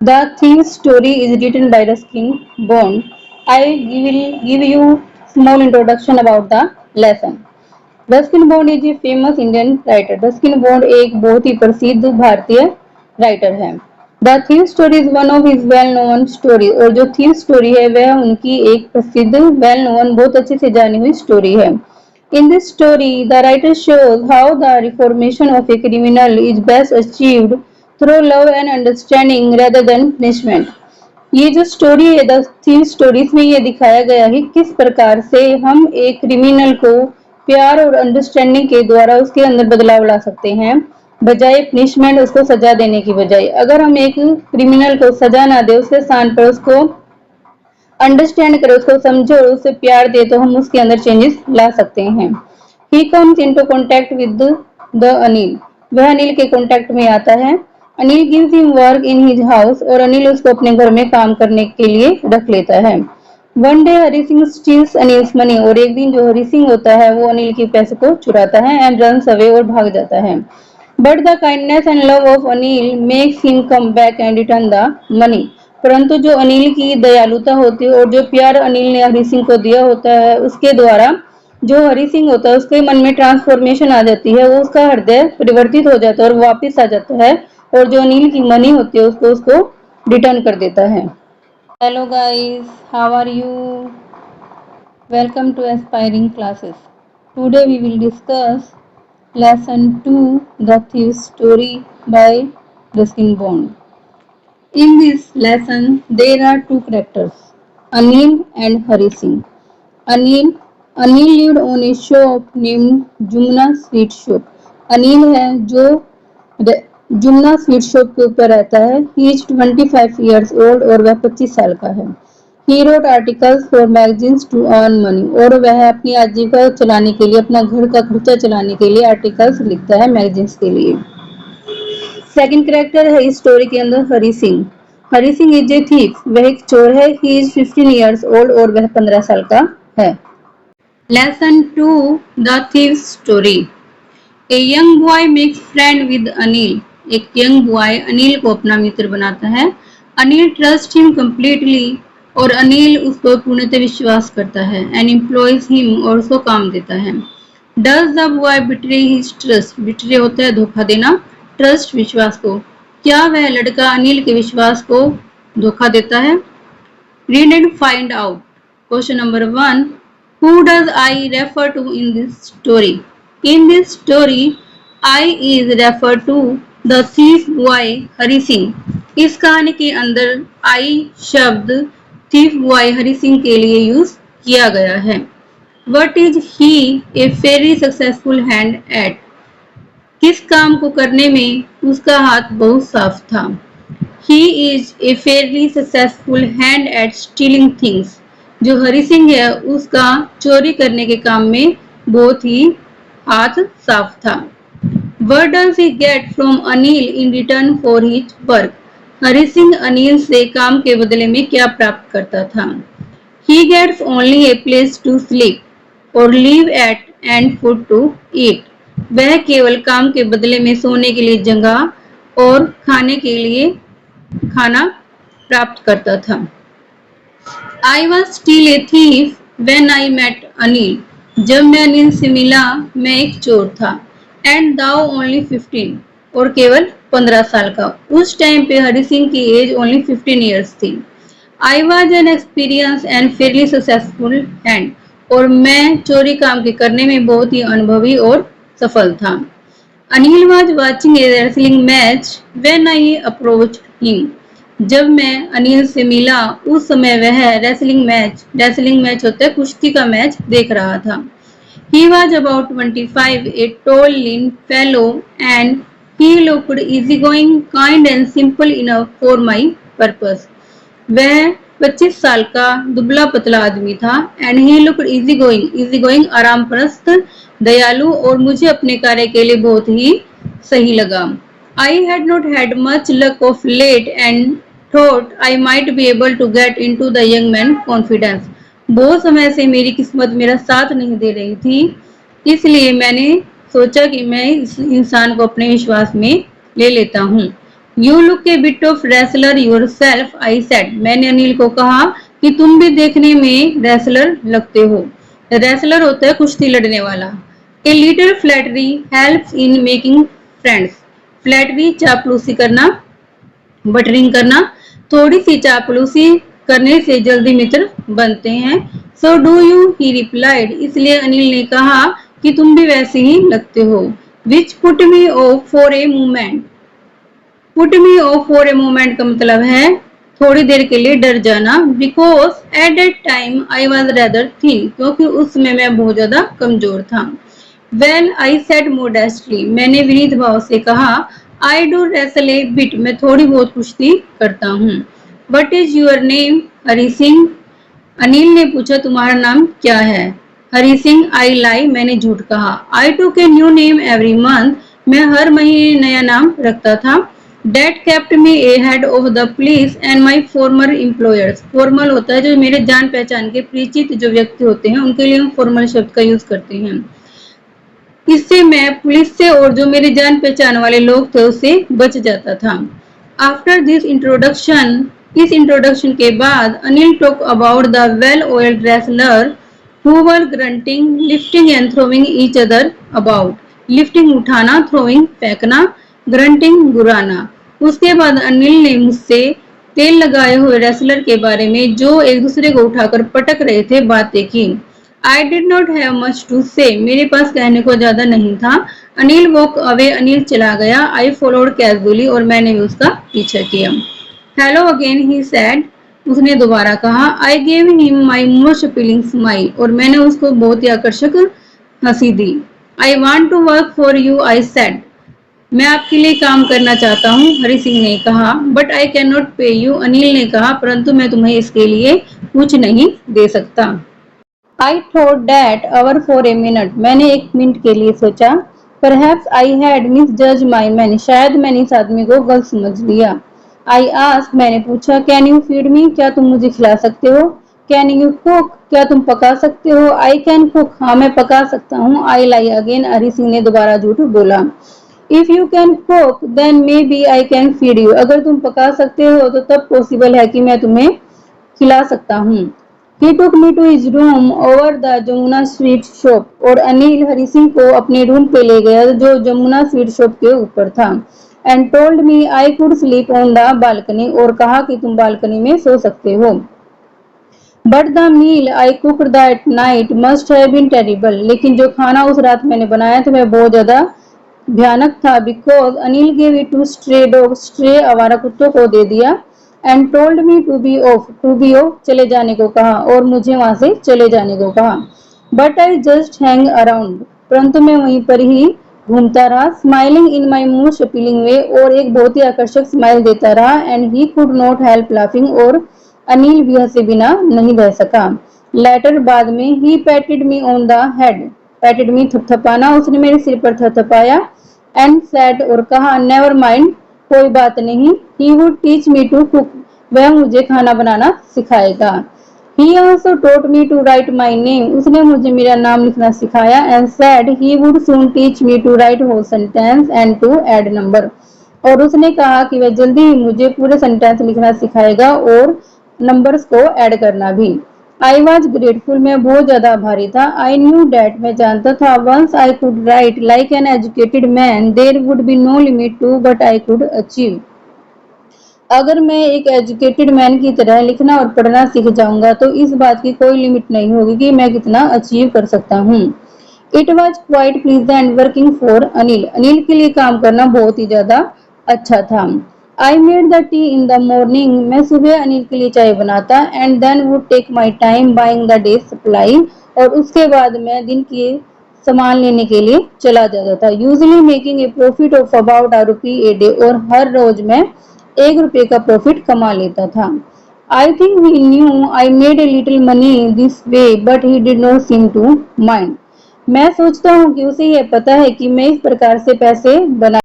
The thief's story is written by Ruskin Bond. I will give you small introduction about the lesson. Ruskin bond is a famous Indian writer. Ruskin bond एक बहुत ही प्रसिद्ध भारतीय writer है। The thief story is one of his well known story. और जो thief story है वह उनकी एक प्रसिद्ध वेल नोन बहुत अच्छे से जानी हुई स्टोरी है। इन this story the writer shows how the reformation of a criminal is best achieved through love and understanding rather than punishment. ये जो स्टोरी है द थीव स्टोरीज में ये दिखाया गया है किस प्रकार से हम एक क्रिमिनल को प्यार और अंडरस्टैंडिंग के द्वारा उसके अंदर बदलाव ला सकते हैं, बजाय पनिशमेंट उसको सजा देने की बजाय। अगर हम एक क्रिमिनल को सजा ना दे उसके स्थान पर उसको अंडरस्टैंड करें, उसको समझो और उससे प्यार दे तो हम उसके अंदर चेंजेस ला सकते हैं। He comes into contact with the Anil. वह अनिल के कांटेक्ट में आता है। Anil gives him work in his house और अनिल उसको अपने घर में काम करने के लिए रख लेता है। One day Hari Singh steels Anil's money. और एक दिन जो हरी सिंह होता है वो अनिल के पैसे को चुराता है एंड रन्स अवे और भाग जाता है। But the kindness and love of Anil makes him come back and return the money. परंतु जो अनिल की दयालुता होती है और जो प्यार अनिल ने हरी सिंह को दिया होता है उसके द्वारा जो हरी सिंह होता है उसके मन में ट्रांसफॉर्मेशन आ जाती है, वो उसका हृदय परिवर्तित हो जाता है और वापस आ जाता है और जो अनिल की मनी होती है उसको रिटर्न कर देता है। Hello guys, how are you? Welcome to Aspiring Classes. Today we will discuss lesson 2 The Thief's Story by Ruskin Bond. In this lesson there are two characters, Anil and Hari Singh. Anil lived on a shop named Jumna Sweet Shop. Anil है जो Yumna sweet shop के ऊपर रहता है। He is 25 years old और वह 25 साल का है। He wrote articles for magazines to earn money और वह अपनी आजीविका चलाने के लिए, अपना घर का खर्चा चलाने के लिए आर्टिकल्स लिखता है मैगजीन्स के लिए। सेकंड कैरेक्टर है इस स्टोरी के अंदर Hari Singh. Hari Singh is a thief. वह एक चोर है। ही इज 15 years old और वह 15 साल का है। Lesson 2 the thief story. A young boy makes friend with Anil. एक यंग बॉय अनिल को अपना मित्र बनाता है। अनिल ट्रस्ट हिम कंप्लीटली और अनिल उस पर पूर्णतः विश्वास करता है एंड एम्प्लॉयज हिम और उसको काम देता है। Does the boy betray his trust. Betray होता है धोखा देना, ट्रस्ट विश्वास को। क्या वह लड़का अनिल के विश्वास को धोखा देता है? Read and find out. Question number 1, who does I refer to in this story? In this story, I is refer to the thief boy Hari Singh. इस कहानी के अंदर I शब्द thief boy हरी सिंह के लिए यूज किया गया है। What is he a very successful hand at? किस काम को करने में उसका हाथ बहुत साफ था। He is a fairly successful hand at stealing things. जो हरी सिंह है उसका चोरी करने के काम में बहुत ही हाथ साफ था। What does he get from Anil in return for his work? हरी सिंह अनिल से काम के बदले में क्या प्राप्त करता था? He gets only a place to sleep or live at and food to eat. वह केवल काम के बदले में सोने के लिए जगह और खाने के लिए खाना प्राप्त करता था। I was still a thief when I met Anil. जब मैं अनिल से मिला मैं एक चोर था। एंड दाउ ओनली 15 और केवल 15 साल का। उस टाइम पे हरी सिंह की एज ओनली 15 years थी। I was an experience and Fairlie successful hand और मैं चोरी काम के करने में बहुत ही अनुभवी और सफल था। Anil was watching A wrestling match when I approached him. जब मैं अनिल से मिला उस समय वह रेसलिंग मैच होता है कुश्ती का मैच देख रहा था। He was about 25, a tall, lean fellow, and he looked easygoing, kind, and simple enough for my purpose. वह 25 साल का दुबला पतला आदमी था। And he looked easy going आराम परस्त, दयालु और मुझे अपने कार्य के लिए बहुत ही सही लगा। I had not had much luck of late and thought I might be able to get into the young man confidence. बहुत समय से मेरी किस्मत मेरा साथ नहीं दे रही थी, इसलिए मैंने सोचा कि मैं इस इंसान को अपने विश्वास में ले लेता हूँ। You look A bit of wrestler your self, I said. मैंने अनिल को कहा कि तुम भी देखने में रेसलर लगते हो। रेसलर होता है कुश्ती लड़ने वाला। A little flattery helps in making friends. Flattery चापलूसी करना, बटरिंग करना। थोड़ी सी चापलूसी करने से जल्दी मित्र बनते हैं। So do you, he replied. इसलिए अनिल ने कहा कि तुम भी वैसे ही लगते हो। Which put me off for a moment. Put me off for a moment का मतलब है थोड़ी देर के लिए डर जाना। Because at that time I was rather thin, क्योंकि उस समय मैं बहुत ज्यादा कमजोर था। Well, I said modestly. मैंने विनीत भाव से कहा, I do wrestle a bit. मैं थोड़ी बहुत कुश्ती करता हूँ। What is your name, Hari Singh. Anil ने पूछा, तुम्हारा नाम क्या है। हरी सिंह, आई लाई। मैंने झूठ कहा। I took a new name every month. मैं हर महीने नया नाम रखता था। That kept me ahead of the police and my former employers. Formal होता है जो मेरे जान पहचान के परिचित जो व्यक्ति होते हैं उनके लिए हम फॉर्मल शब्द का यूज करते हैं। इससे मैं पुलिस से और जो मेरे जान पहचान वाले लोग थे उससे बच जाता था। आफ्टर दिस इंट्रोडक्शन, इस इंट्रोडक्शन के बाद Anil talk about the well oiled wrestler who were grunting, lifting and throwing each other about. Lifting उठाना, थ्रोइंग फेंकना, ग्रंटिंग गुराना। उसके बाद अनिल ने मुझसे तेल लगाए हुए रेसलर के बारे में जो एक दूसरे को उठाकर पटक रहे थे बातें की। I did not have much to say. मेरे पास कहने को ज्यादा नहीं था। Anil walk away. अनिल चला गया। I followed casually. और मैंने भी उसका पीछा किया। Hello again, he said. उसने दोबारा कहा। I gave him my most appealing smile. और मैंने उसको बहुत ही आकर्षक हंसी दी। I want to work for you, I said. मैं आपके लिए काम करना चाहता हूँ, हरि सिंह ने कहा। बट आई कैन नॉट पे यू, अनिल ने कहा, परंतु मैं तुम्हें इसके लिए कुछ नहीं दे सकता। I thought that our for a minute. मैंने एक मिनट के लिए सोचा। परहैप्स आई हैड मिस जज माई मैन। शायद मैंने इस आदमी को गलत समझ लिया। I ask. मैंने पूछा। Can you feed me. क्या तुम मुझे खिला सकते हो। Can you cook. क्या तुम पका सकते हो। I can cook. हाँ, मैं पका सकता हूँ। I lie again. Hari Singh ने दोबारा झूठ बोला। If you can cook then maybe I can feed you. अगर तुम पका सकते हो तो तब पॉसिबल है कि मैं तुम्हें खिला सकता हूँ। He took me to his room over the Jamuna sweet shop. और अनिल हरि सिंह को अपने रूम पे ले गया जो जमुना स्वीट शॉप के ऊपर था। And told me I could sleep on the balcony. और कहा कि तुम बालकनी में सो सकते हो। But the meal I cooked that night must have been terrible. लेकिन जो खाना उस रात मैंने बनाया था वह बहुत ज्यादा भयानक था। Because Anil gave it to stray dog. Stray आवारा कुत्तों को दे दिया। And told me to be off. To be off चले जाने को कहा। और मुझे वहां से चले जाने को कहा। But I just hang around. परंतु मैं वहीं पर ही घूमता रहा। Smiling in my most appealing way. और एक बहुत ही आकर्षक स्माइल देता रहा। And he could not help laughing. और अनिल भी हंसे बिना नहीं रह सका। लेटर बाद में, he patted me on the head. Patted me थपथपाना। उसने मेरे सिर पर थपथपाया। एंड सेड और कहा, नेवर माइंड कोई बात नहीं। He would teach me to cook. वह मुझे खाना बनाना सिखाएगा। He also taught me to write my name. उसने मुझे मेरा नाम लिखना सिखाया। And said he would soon teach me to write whole sentence and to add number. और उसने कहा कि वह जल्दी ही मुझे पूरे सेंटेंस लिखना सिखाएगा और नंबर्स को ऐड करना भी। I was grateful. मैं बहुत ज्यादा आभारी था। I knew that. मैं जानता था। Once I could write like an educated man there would be no limit to but I could achieve. अगर मैं एक एजुकेटेड मैन की तरह लिखना और पढ़ना सीख जाऊंगा तो इस बात की कोई लिमिट नहीं होगी कि मैं कितना अचीव कर सकता हूँ। It was quite pleasant working for Anil. Anil के लिए काम करना बहुत ही ज्यादा अच्छा था। I made the tea in the morning. मैं सुबह अनिल के लिए चाय बनाता। And then would take my time buying the day supply. और उसके बाद मैं दिन के सामान लेने के लिए चला जाता था। Usually making a profit of about ₹1 a day. और हर रोज मैं ₹1 का प्रॉफिट कमा लेता था। I think he knew I made a little money this way but he did not seem to mind. मैं सोचता हूँ कि उसे यह पता है कि मैं इस प्रकार से पैसे बना